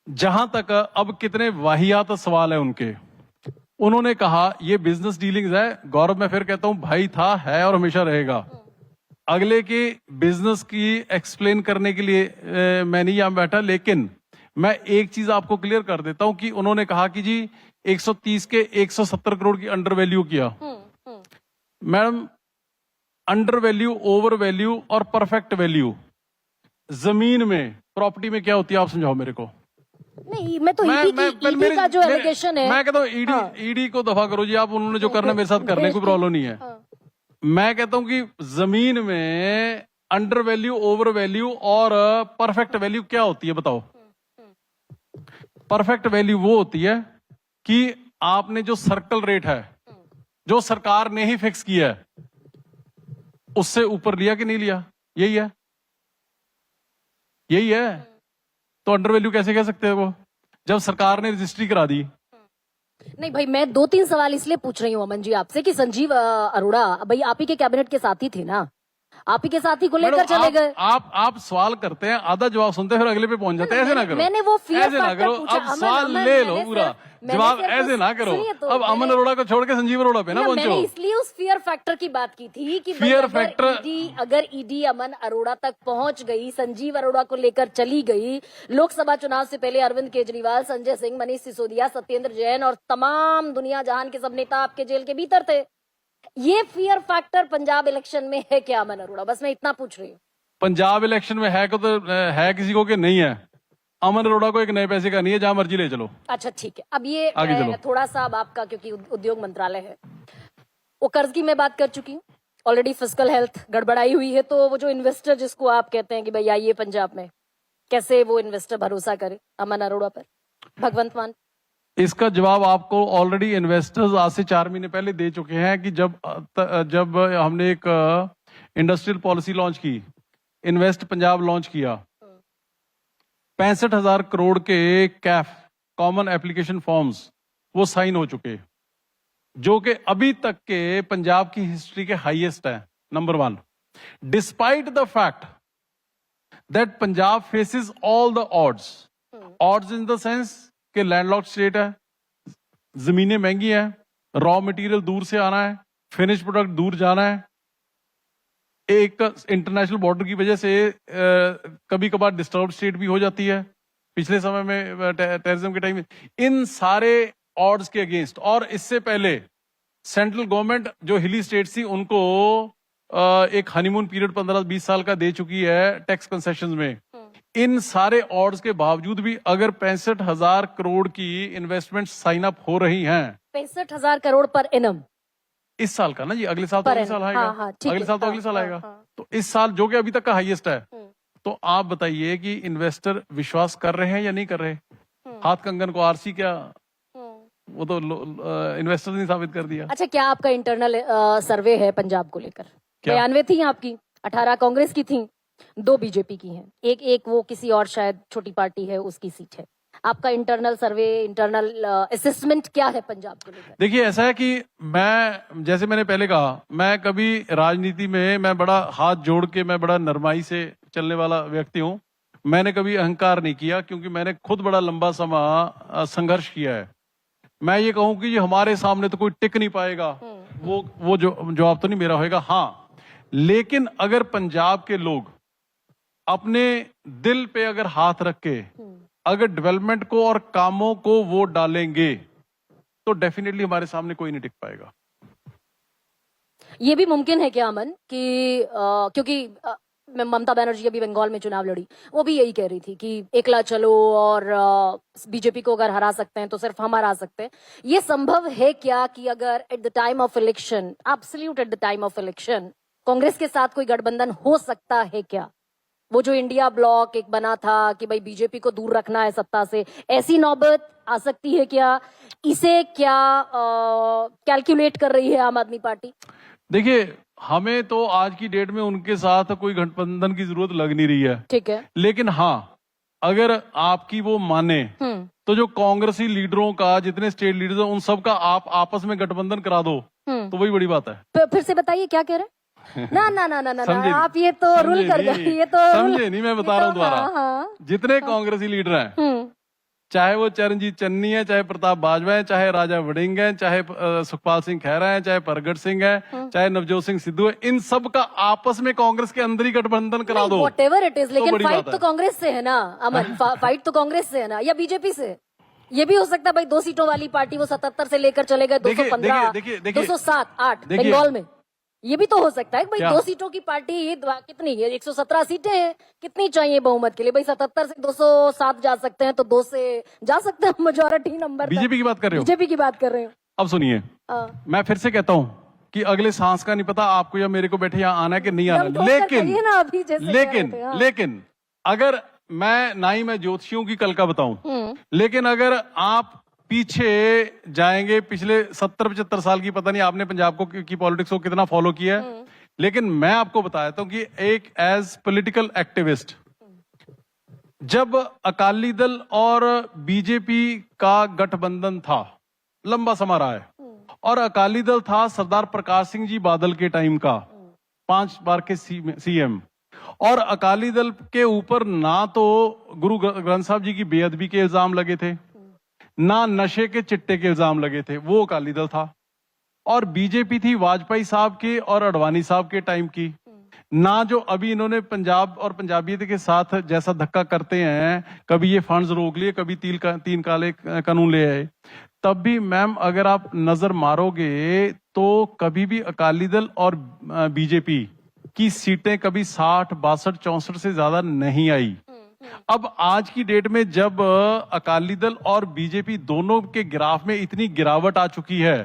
जहां तक अब कितने वाहियात सवाल है उनके, उन्होंने कहा ये बिजनेस डीलिंग्स है। गौरव, मैं फिर कहता हूं, भाई था, है और हमेशा रहेगा। अगले के बिजनेस की एक्सप्लेन करने के लिए मैं नहीं यहां बैठा, लेकिन मैं एक चीज आपको क्लियर कर देता हूं कि उन्होंने कहा कि जी 130 के 170 करोड़ की अंडर वैल्यू किया। Madam, under value, over value और परफेक्ट वैल्यू जमीन में, प्रॉपर्टी में क्या होती है, आप समझाओ मेरे को। नहीं, मैं तो ईडी का जो एलिगेशन है, मैं कहता हूँ ईडी को दफा करो जी आप, उन्होंने जो करना मेरे साथ करने कोई प्रॉब्लम नहीं है। मैं कहता हूं कि जमीन में अंडर वैल्यू, ओवर वैल्यू और परफेक्ट वैल्यू क्या होती है, बताओ। परफेक्ट वैल्यू वो होती है कि आपने जो सर्कल रेट है, जो सरकार ने ही फिक्स किया है, उससे ऊपर लिया कि नहीं लिया, यही है, यही है। तो अंडर वैल्यू कैसे कह सकते हैं वो, जब सरकार ने रजिस्ट्री करा दी। नहीं भाई, मैं 2-3 सवाल इसलिए पूछ रही हूँ अमन जी आपसे कि संजीव अरोड़ा भाई आप ही के कैबिनेट के साथी थे ना, आप ही के साथी को लेकर चले गए। आप सवाल करते हैं, आधा जवाब सुनते हैं, फिर अगले पे पहुंच जाते हैं। ऐसे ना करो, मैंने वो फियर ऐसे ना करो, अब सवाल ले लो पूरा, जवाब ऐसे ना करो। अब अमन अरोड़ा को छोड़ के संजीव अरोड़ा पे ना पहुंचो। मैंने इसलिए उस फियर फैक्टर की बात की थी कि फियर फैक्टर, अगर ईडी अमन अरोड़ा तक पहुंच गई, संजीव अरोड़ा को लेकर चली गई, लोकसभा चुनाव से पहले अरविंद केजरीवाल, संजय सिंह, मनीष सिसोदिया, सत्येंद्र जैन और तमाम दुनिया जहान के सब नेता आपके जेल के भीतर थे। ये फियर फैक्टर पंजाब इलेक्शन में है क्या अमन अरोड़ा? बस मैं इतना पूछ रही हूँ। पंजाब इलेक्शन में है तो है किसी को कि नहीं है। अमन अरोड़ा को एक नए पैसे का नहीं है, जहां मर्जी ले चलो। अच्छा ठीक है, अब ये आगे चलो। थोड़ा सा अब आपका, क्योंकि उद्योग मंत्रालय है, वो कर्ज की मैं बात कर चुकी हूँ ऑलरेडी। फिस्कल हेल्थ गड़बड़ाई हुई है, तो वो जो इन्वेस्टर जिसको आप कहते हैं कि भाई आइए पंजाब में, कैसे वो इन्वेस्टर भरोसा करे अमन अरोड़ा पर, भगवंत मान? इसका जवाब आपको ऑलरेडी इन्वेस्टर्स आज से 4 महीने पहले दे चुके हैं कि जब हमने एक इंडस्ट्रियल पॉलिसी लॉन्च की, इन्वेस्ट पंजाब लॉन्च किया, 65,000 करोड़ के कैफ कॉमन एप्लीकेशन फॉर्म्स वो साइन हो चुके, जो कि अभी तक के पंजाब की हिस्ट्री के हाईएस्ट है, number 1। Despite the fact that Punjab faces all the odds in the sense कि लैंडलॉक्ड स्टेट है, जमीनें महंगी हैं, रॉ मटेरियल दूर से आना है, फिनिश प्रोडक्ट दूर जाना है, एक इंटरनेशनल बॉर्डर की वजह से कभी कभार डिस्टर्ब स्टेट भी हो जाती है, पिछले समय में टेररिज्म के टाइम में। इन सारे ऑड्स के अगेंस्ट, और इससे पहले सेंट्रल गवर्नमेंट जो हिली स्टेट थी उनको एक हनीमून पीरियड 15-20 साल का दे चुकी है टैक्स कंसेशंस में। इन सारे ऑर्ड्स के बावजूद भी अगर 65,000 करोड़ की इन्वेस्टमेंट साइन अप हो रही हैं, 65,000 करोड़ पर एनम इस साल का ना जी, अगले साल तो अगले साल आएगा, अगले साल तो अगले साल आएगा, तो इस साल जो कि अभी तक का हाईएस्ट है। तो आप बताइए कि इन्वेस्टर विश्वास कर रहे हैं या नहीं कर रहे? हाथ कंगन को आरसी क्या, वो तो इन्वेस्टर ने साबित कर दिया। अच्छा, क्या आपका इंटरनल सर्वे है पंजाब को लेकर? 92 थी आपकी, 18 कांग्रेस की थी, 2 बीजेपी की हैं, एक वो किसी और शायद छोटी पार्टी है उसकी सीट है। आपका इंटरनल सर्वे, इंटरनल असेसमेंट क्या है पंजाब को लेकर? देखिए, ऐसा है कि मैं, जैसे मैंने पहले कहा, मैं कभी राजनीति में मैं बड़ा हाथ जोड़ के, मैं बड़ा नरमाई से चलने वाला व्यक्ति हूं। मैंने कभी अहंकार नहीं किया, क्योंकि मैंने खुद बड़ा लंबा समय संघर्ष किया है। मैं ये कहूं कि हमारे सामने तो कोई टिक नहीं पाएगा, वो जो जवाब तो नहीं मेरा होगा। हाँ, लेकिन अगर पंजाब के लोग अपने दिल पे अगर हाथ रख के अगर डेवलपमेंट को और कामों को वोट डालेंगे, तो डेफिनेटली हमारे सामने कोई नहीं टिक पाएगा। ये भी मुमकिन है क्या अमन कि क्योंकि ममता बनर्जी अभी बंगाल में चुनाव लड़ी, वो भी यही कह रही थी कि एकला चलो और बीजेपी को अगर हरा सकते हैं तो सिर्फ हम हरा सकते हैं। ये संभव है क्या कि अगर at the time of election, absolute at the time of election, Congress के साथ कोई गठबंधन हो सकता है क्या? वो जो इंडिया ब्लॉक एक बना था कि भाई बीजेपी को दूर रखना है सत्ता से, ऐसी नौबत आ सकती है क्या? इसे क्या कैलकुलेट कर रही है आम आदमी पार्टी? देखिए, हमें तो आज की डेट में उनके साथ कोई गठबंधन की जरूरत लग नहीं रही है, ठीक है। लेकिन हाँ, अगर आपकी वो माने तो जो कांग्रेसी लीडरों का, जितने स्टेट लीडर्स हैं, उन सब का आप आपस में गठबंधन करा दो, तो वही बड़ी बात है। फिर से बताइए क्या कह रहे हैं? ना ना ना ना ना, आप ये तो रूल कर गए, ये तो समझे नहीं, मैं बता रहा हूँ दोबारा। जितने कांग्रेसी लीडर हैं, चाहे वो चरणजीत चन्नी है, चाहे प्रताप बाजवा है, चाहे राजा वड़िंग है, चाहे सुखपाल सिंह खैरा है, चाहे प्रगट सिंह है, चाहे नवजोत सिंह सिद्धू है, इन सब का आपस में कांग्रेस के अंदर ही गठबंधन करा दो, व्हाटएवर इट इज। लेकिन फाइट तो कांग्रेस से है ना अमन, फाइट तो कांग्रेस से है ना, या बीजेपी से? ये भी हो सकता है भाई 2 सीटों वाली पार्टी वो 77 से लेकर चले गए 215, 207, 8 बंगाल में। ये भी तो हो सकता है भाई 2 सीटों की पार्टी, ये कितनी है, 117 सीटें हैं, कितनी चाहिए बहुमत के लिए भाई? 77 से 207 जा सकते हैं, तो 2 से जा सकते हैं मेजॉरिटी नंबर। बीजेपी की बात कर रहे हो? बीजेपी की बात कर रहे हो। अब सुनिए, मैं फिर से कहता हूँ कि अगले सांस का नहीं पता आपको या मेरे को बैठे यहाँ आना है कि नहीं आना, लेकिन अगर मैं, ना ही मैं ज्योतिषियों की कल का बताऊं, लेकिन अगर आप पीछे जाएंगे, पिछले 70-75 साल की, पता नहीं आपने पंजाब को की पॉलिटिक्स को कितना फॉलो किया है, लेकिन मैं आपको बताता हूं कि एक एज पॉलिटिकल एक्टिविस्ट, जब अकाली दल और बीजेपी का गठबंधन था, लंबा समय रहा है, और अकाली दल था सरदार प्रकाश सिंह जी बादल के टाइम का, 5 बार के सीएम, और अकाली दल के ऊपर ना तो गुरु ग्रंथ साहब जी की बेअदबी के इल्जाम लगे थे, ना नशे के चिट्टे के इल्जाम लगे थे, वो अकाली दल था। और बीजेपी थी वाजपेयी साहब के और अडवाणी साहब के टाइम की, ना जो अभी इन्होंने पंजाब और पंजाबियत के साथ जैसा धक्का करते हैं, कभी ये फंड्स रोक लिए, कभी 3 काले कानून ले आए। तब भी मैम अगर आप नजर मारोगे तो कभी भी अकाली दल और बीजेपी की सीटें कभी 60, 62, 64 से ज्यादा नहीं आई। अब आज की डेट में जब अकाली दल और बीजेपी दोनों के ग्राफ में इतनी गिरावट आ चुकी है,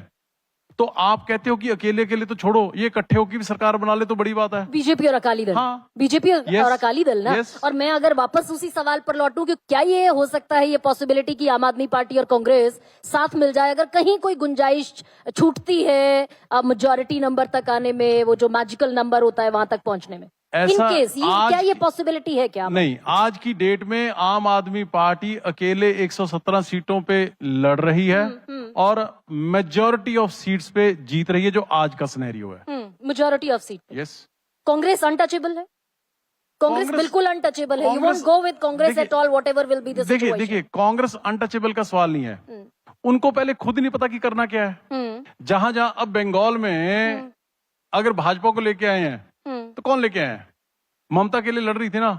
तो आप कहते हो कि अकेले अकेले तो छोड़ो, ये इकट्ठे होकर भी सरकार बना ले तो बड़ी बात है। बीजेपी और अकाली दल, हाँ। बीजेपी और अकाली दल ना। yes. और मैं अगर वापस उसी सवाल पर लौटूं कि क्या ये हो सकता है, ये पॉसिबिलिटी कि आम आदमी पार्टी और कांग्रेस साथ मिल जाए, अगर कहीं कोई गुंजाइश छूटती है मेजॉरिटी नंबर तक आने में, वो जो मैजिकल नंबर होता है वहां तक पहुंचने में, इन केस क्या ये पॉसिबिलिटी है क्या? नहीं, आज की डेट में आम आदमी पार्टी अकेले 117 सीटों पे लड़ रही है और मेजॉरिटी ऑफ सीट्स पे जीत रही है, जो आज का सिनेरियो है। Majority of seat. Yes. Congress untouchable है, कांग्रेस बिल्कुल अनटचेबल है। You won't go with Congress at all, whatever will be the situation. देखिए, कांग्रेस अनटचेबल का सवाल नहीं है, उनको पहले खुद नहीं पता कि करना क्या है। जहां जहां अब बंगाल में अगर भाजपा को लेके आए हैं तो कौन लेके आए हैं? ममता के लिए लड़ रही थी ना,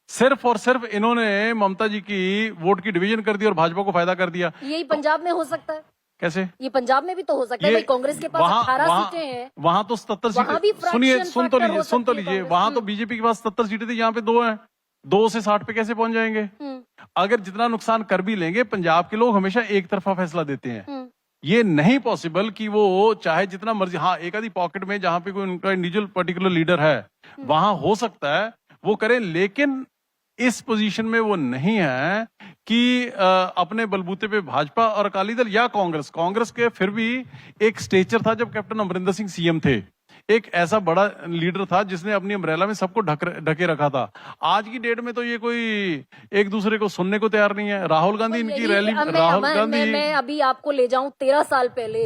सिर्फ और सिर्फ इन्होंने ममता जी की वोट की डिवीजन कर दी और भाजपा को फायदा कर दिया। यही पंजाब में हो सकता है। कैसे? ये पंजाब में भी तो हो सकता है भाई, कांग्रेस के पास 18 सीटें हैं, वहां तो 77 सीटें। सुनिए, सुन तो लीजिए, वहां तो बीजेपी के पास 77 सीटें थी, यहाँ पे 2 हैं, 2 से 60 पे कैसे पहुंच जाएंगे? अगर जितना नुकसान कर भी लेंगे, पंजाब के लोग हमेशा एक तरफा फैसला देते हैं, ये नहीं पॉसिबल कि वो चाहे जितना मर्जी, हाँ एक आधी पॉकेट में जहां पे कोई उनका इंडिविजुअल पर्टिकुलर लीडर है वहां हो सकता है वो करें, लेकिन इस पोजीशन में वो नहीं है कि अपने बलबूते पे भाजपा और अकाली दल या कांग्रेस के फिर भी एक स्टेचर था जब कैप्टन अमरिंदर सिंह सीएम थे, एक ऐसा बड़ा लीडर था जिसने अपनी अम्ब्रेला में सबको ढके रखा था। आज की डेट में तो ये कोई एक दूसरे को सुनने को तैयार नहीं है। राहुल गांधी इनकी रैली, राहुल गांधी, मैं अभी आपको ले जाऊं 13 साल पहले,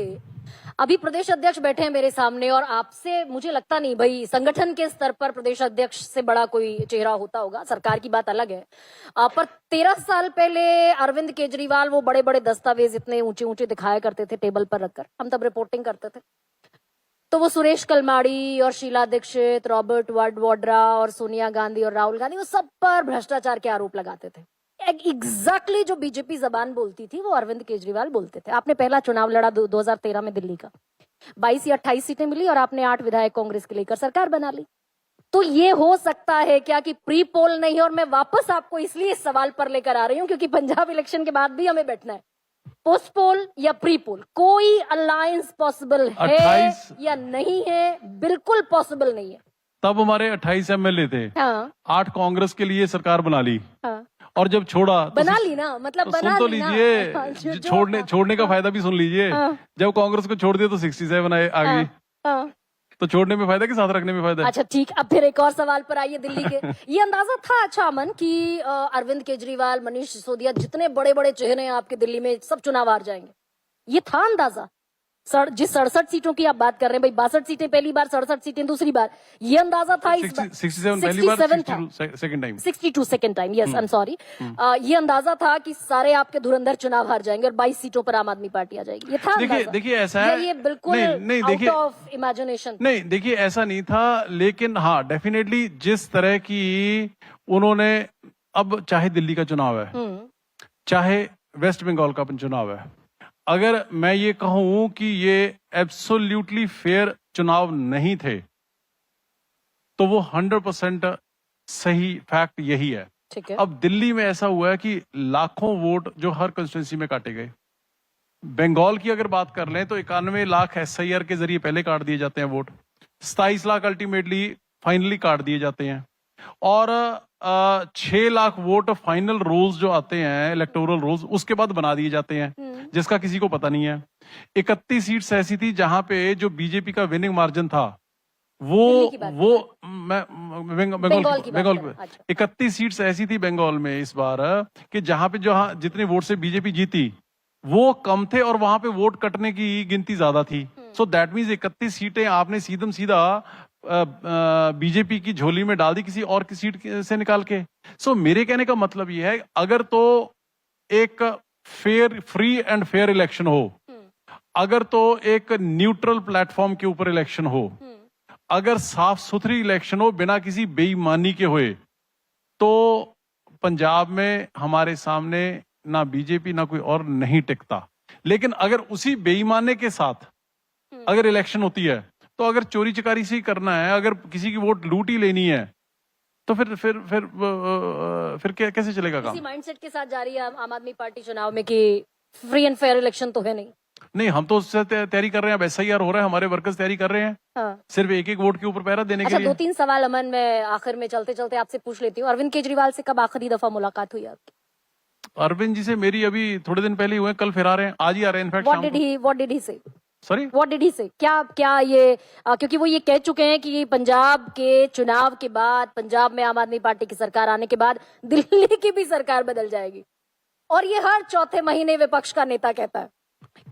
अभी प्रदेश अध्यक्ष बैठे हैं मेरे सामने और आपसे मुझे लगता नहीं भाई संगठन के स्तर पर प्रदेश अध्यक्ष से बड़ा कोई चेहरा होता होगा, सरकार की बात अलग है। पर 13 साल पहले अरविंद केजरीवाल वो बड़े बड़े दस्तावेज इतने ऊंचे ऊंचे दिखाया करते थे टेबल पर रखकर, हम तब रिपोर्टिंग करते थे, तो वो सुरेश कलमाड़ी और शीला दीक्षित, रॉबर्ट वाड्रा और सोनिया गांधी और राहुल गांधी, वो सब पर भ्रष्टाचार के आरोप लगाते थे। एग्जैक्टली जो बीजेपी जबान बोलती थी वो अरविंद केजरीवाल बोलते थे। आपने पहला चुनाव लड़ा 2013 में दिल्ली का, 22 या 28 सीटें मिली और आपने 8 विधायक कांग्रेस के लेकर सरकार बना ली। तो ये हो सकता है क्या कि प्री पोल नहीं है? और मैं वापस आपको इसलिए इस सवाल पर लेकर आ रही हूं क्योंकि पंजाब इलेक्शन के बाद भी हमें बैठना है। पोस्ट पोल या प्री पोल, कोई अलायंस पॉसिबल है या नहीं है? बिल्कुल पॉसिबल नहीं है। तब हमारे 28 एमएलए थे, हाँ। 8 कांग्रेस के लिए सरकार बना ली, हाँ। और जब छोड़ा तो बना ली ना, मतलब तो सुन तो लीजिए, छोड़ने का फायदा भी सुन लीजिए, हाँ। जब कांग्रेस को छोड़ दिया तो 67 आ गई, हाँ। तो छोड़ने में फायदा कि साथ रखने में फायदा? अच्छा ठीक, अब फिर एक और सवाल पर आइए दिल्ली के। ये अंदाजा था अच्छा अमन कि अरविंद केजरीवाल, मनीष सिसोदिया, जितने बड़े बड़े चेहरे हैं आपके दिल्ली में, सब चुनाव हार जाएंगे, ये था अंदाजा? जिस 67 सीटों की आप बात कर रहे हैं भाई, 62 सीटें पहली बार, 67 सीटें दूसरी बार, ये अंदाजा था? 67 पहली बार, 62 second time, 62 second time, yes I am sorry. ये अंदाजा था कि सारे आपके धुरंधर चुनाव हार जाएंगे और 22 सीटों पर आम आदमी पार्टी आ जाएगी, ये था? देखिए ऐसा है, ये बिल्कुल आउट ऑफ इमेजिनेशन? नहीं, देखिए ऐसा नहीं था, लेकिन हाँ डेफिनेटली जिस तरह की उन्होंने, अब चाहे दिल्ली का चुनाव है, चाहे वेस्ट बंगाल का चुनाव है, अगर मैं ये कहूं कि ये एब्सोल्युटली फेयर चुनाव नहीं थे तो वो 100% सही फैक्ट यही है। ठीक है। अब दिल्ली में ऐसा हुआ है कि लाखों वोट जो हर कंस्टिट्यूंसी में काटे गए। बंगाल की अगर बात कर लें तो 91 लाख SIR के जरिए पहले काट दिए जाते हैं वोट, 27 लाख अल्टीमेटली फाइनली काट दिए जाते हैं, और 6 लाख वोट फाइनल रोल्स जो आते हैं, इलेक्टोरल रोल्स, उसके बाद बना दिए जाते हैं, जिसका किसी को पता नहीं है। 31 सीट्स ऐसी थी जहां पे जो बीजेपी का विनिंग मार्जिन था वो बंगाल 31 सीट्स ऐसी थी बंगाल में इस बार कि जहां पे जितने वोट से बीजेपी जीती वो कम थे और वहां पे वोट कटने की गिनती ज्यादा थी। सो दैट मीन्स 31 सीटें आपने सीधा बीजेपी की झोली में डाल दी किसी और की सीट से निकाल के। सो मेरे कहने का मतलब ये है, अगर तो एक fair, free and fair election हो, अगर तो एक न्यूट्रल प्लेटफॉर्म के ऊपर इलेक्शन हो, अगर साफ सुथरी इलेक्शन हो बिना किसी बेईमानी के हुए, तो पंजाब में हमारे सामने ना बीजेपी ना कोई और नहीं टिकता। लेकिन अगर उसी बेईमाने के साथ अगर इलेक्शन होती है, तो अगर चोरी चकारी से ही करना है, अगर किसी की वोट लूट ही लेनी है, तो फिर कैसे चलेगा इसी काम? माइंडसेट के साथ जा रही है आम आदमी पार्टी चुनाव में कि फ्री एंड फेयर इलेक्शन तो है नहीं। नहीं, हम तो उससे तैयारी कर रहे हैं, वैसा ही यार हो रहा है, हमारे वर्कर्स तैयारी कर रहे हैं हाँ। सिर्फ एक एक वोट के ऊपर पहरा देने अच्छा, के लिए। 2-3 सवाल अमन, मैं आखिर में चलते चलते आपसे पूछ लेती हूँ। अरविंद केजरीवाल से कब आखिरी दफा मुलाकात हुई आपकी? अरविंद जी से मेरी अभी थोड़े दिन पहले ही हुए, कल फिर आ रहे हैं, आज ही आ रहे हैं इनफैक्ट व्हाट शाम डिड ही से? सॉरी, व्हाट डिड ही से? क्या ये क्योंकि वो ये कह चुके हैं कि पंजाब के चुनाव के बाद, पंजाब में आम आदमी पार्टी की सरकार आने के बाद दिल्ली की भी सरकार बदल जाएगी, और ये हर चौथे महीने विपक्ष का नेता कहता है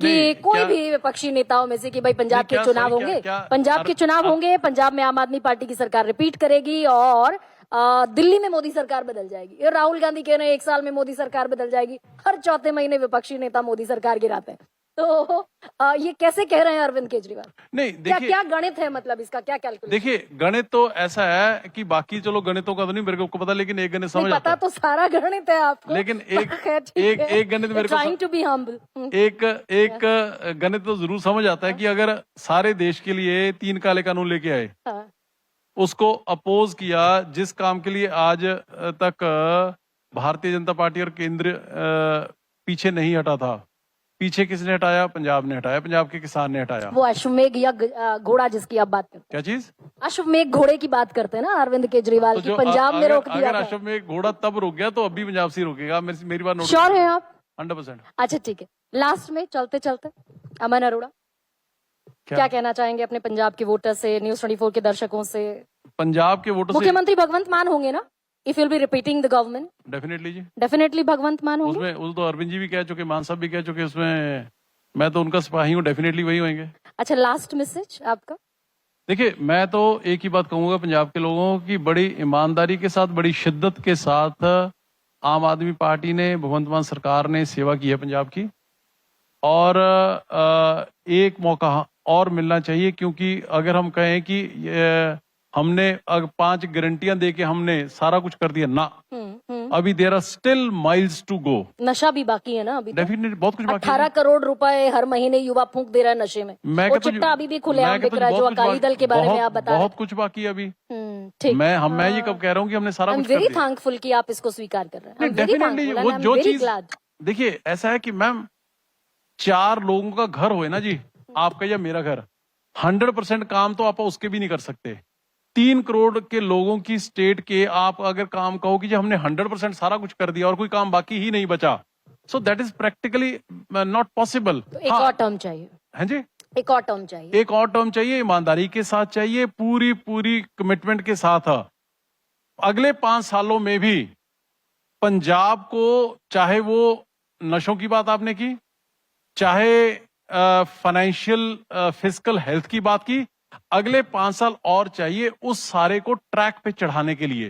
कि नहीं, कोई भी विपक्षी नेताओं में से कि भाई पंजाब के क्या चुनाव सही, होंगे, क्या पंजाब के चुनाव होंगे, पंजाब में आम आदमी पार्टी की सरकार रिपीट करेगी और दिल्ली में मोदी सरकार बदल जाएगी। ये राहुल गांधी कह रहे हैं 1 साल में मोदी सरकार बदल जाएगी, हर चौथे महीने विपक्षी नेता मोदी सरकार गिराते हैं। तो ये कैसे कह रहे हैं अरविंद केजरीवाल? नहीं क्या देखिए, क्या गणित है, मतलब इसका क्या कैलकुलेशन? देखिए गणित तो ऐसा है कि बाकी चलो गणितों का तो नहीं मेरे को पता, लेकिन एक गणित समझ आता पता है। तो सारा गणित है आपको, लेकिन खैर, ठीक है। एक गणित मेरे को ट्राइंग टू बी हम्बल। एक गणित तो जरूर समझ आता है कि अगर सारे देश के लिए 3 काले कानून लेके आए, हाँ। उसको अपोज किया, जिस काम के लिए आज तक भारतीय जनता पार्टी और केंद्र पीछे नहीं हटा था, पीछे किसने हटाया? पंजाब ने हटाया, पंजाब के किसान ने हटाया। वो अश्वमेघ या घोड़ा जिसकी आप बात करते हैं, क्या चीज? अश्वमेघ घोड़े की बात करते हैं ना अरविंद केजरीवाल की, पंजाब में रोक दिया अगर था। अशोक में एक घोड़ा तब रुक गया तो अभी पंजाब से ही रुकेगा। मेरी बात नोट श्योर है आप? 100%। अच्छा ठीक है, लास्ट में चलते चलते अमन अरोड़ा क्या कहना चाहेंगे अपने पंजाब के वोटर से, न्यूज़ 24 के दर्शकों से? पंजाब के वोटों से मुख्यमंत्री भगवंत मान होंगे ना, if will be repeating the government? Definitely जी, डेफिनेटली भगवंत मान होंगे। उसमें उस तो अरविंद जी भी कह चुके, मान साहब भी कह चुके, उसमें मैं तो उनका सिपाही हूँ, डेफिनेटली वही होंगे। अच्छा, लास्ट मैसेज आपका? देखिए, मैं तो एक ही बात कहूंगा पंजाब के लोगों की, बड़ी ईमानदारी के साथ, बड़ी शिद्दत के साथ आम आदमी पार्टी ने, भगवंत मान सरकार ने सेवा की है पंजाब की, और एक मौका और मिलना चाहिए, क्योंकि अगर हम कहें कि हमने 5 गारंटियां दे के हमने सारा कुछ कर दिया ना, अभी there are still miles to go. नशा भी बाकी है ना अभी? डेफिनेटली बहुत कुछ बाकी है। 18 करोड़ रुपए हर महीने युवा फूंक दे रहा है नशे में। वो चिट्टा अभी भी खुलेआम बिक रहा है, जो अकाली दल के बारे में आप बता रहे हैं। बहुत कुछ बाकी है अभी। ठीक। मैं ये कब कह रहा हूँ कि हमने सारा कुछ कर वेरी दिया। थैंकफुल कि आप इसको स्वीकार कर रहे हैं। डेफिनेटली वो जो चीज, देखिए ऐसा है कि मैम 4 लोगों का घर होए ना जी, आपका या मेरा घर, 100% काम तो आप उसके भी नहीं कर सकते। 3 करोड़ के लोगों की स्टेट के आप अगर काम कहो कि हमने 100% सारा कुछ कर दिया और कोई काम बाकी ही नहीं बचा, so that is practically not possible. एक और टर्म चाहिए। हाँ जी, एक और टर्म चाहिए। एक और टर्म चाहिए, ईमानदारी के साथ चाहिए, पूरी कमिटमेंट के साथ। अगले 5 सालों में भी पंजाब को, चाहे वो नशों की बात आपने की, चाहे फाइनेंशियल फिजिकल हेल्थ की बात की, अगले 5 साल और चाहिए उस सारे को ट्रैक पे चढ़ाने के लिए।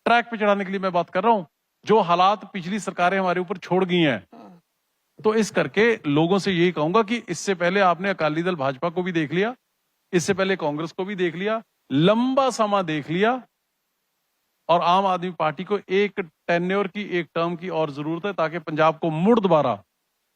ट्रैक पे चढ़ाने के लिए मैं बात कर रहा हूं, जो हालात पिछली सरकारें हमारे ऊपर छोड़ गई हैं। तो इस करके लोगों से यही कहूंगा कि इससे पहले आपने अकाली दल भाजपा को भी देख लिया, इससे पहले कांग्रेस को भी देख लिया, लंबा समय देख लिया, और आम आदमी पार्टी को एक टेन्योर की, एक टर्म की और जरूरत है, ताकि पंजाब को मुड़ दोबारा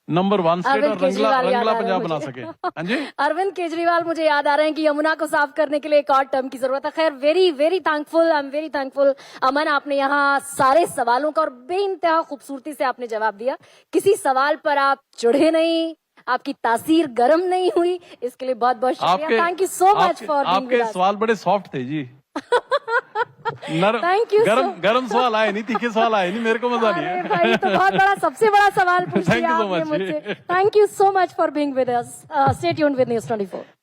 नंबर 1 स्टेट और रंगला पंजाब बना सके। हाँ जी, अरविंद केजरीवाल मुझे याद आ रहे हैं कि यमुना को साफ करने के लिए एक और टर्म की जरूरत है। खैर, very thankful, I am very thankful Aman, आपने यहाँ सारे सवालों का और बेइंतहा खूबसूरती से आपने जवाब दिया। किसी सवाल पर आप चिढ़े नहीं, आपकी तासीर गर्म नहीं हुई, इसके लिए बहुत बहुत शुक्रिया। Thank you so much for being with us. आपके सवाल बड़े सॉफ्ट थे जी। Thank you. गरम सवाल आए नहीं, तीखे सवाल आए नहीं, मेरे को मजा नहीं है। भाई, तो बहुत बड़ा, सबसे बड़ा सवाल पूछ Thank लिया you so आपने much. मुझसे। Thank you so much for being with us. Stay tuned with news 24।